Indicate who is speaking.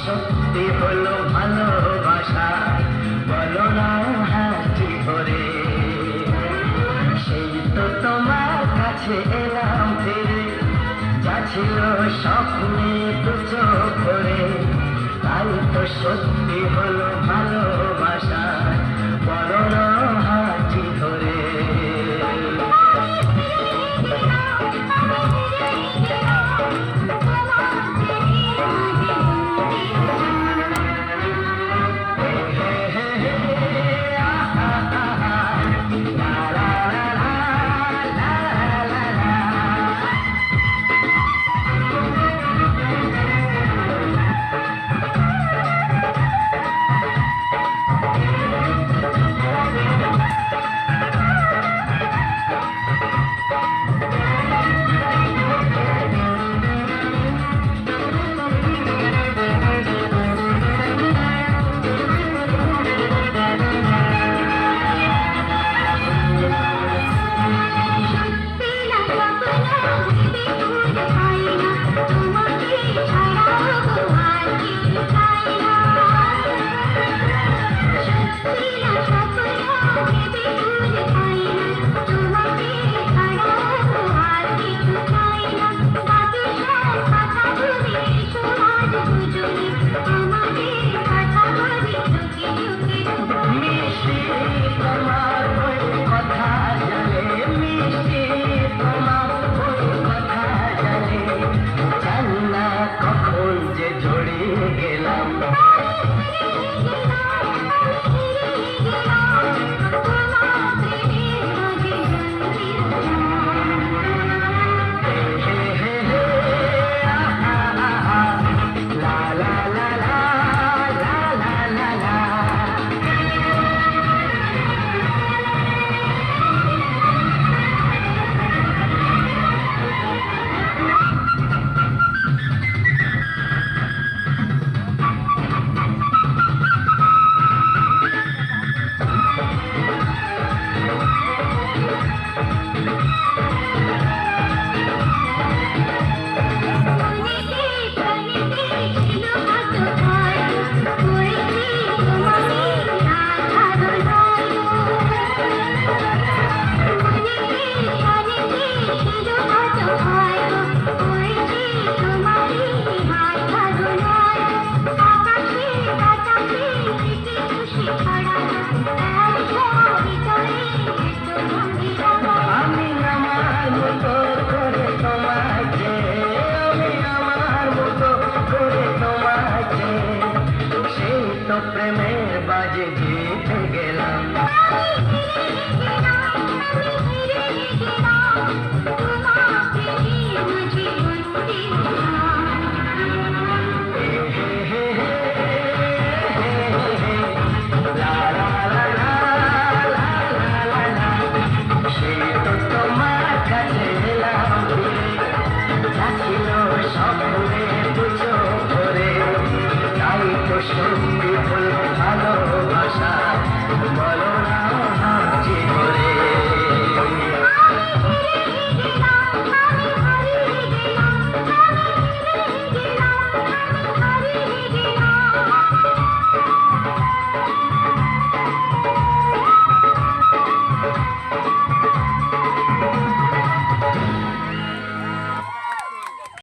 Speaker 1: সত্যি হলো ভালোবাসা, বলো না হাসি ভরে। সেই তো তোমার কাছে এলাম ফিরে, যা ছিল স্বপ্নে দু চোখ ভরে। তাই তো সত্যি হলো ভালোবাসা, বলো না হাসি ধরে। প্রেমের বাজে জিতে গেলাম। সেই তো তোমার কাছে এলাম ফিরে, যা ছিল স্বপ্নে দু চোখ ভরে। তাই তো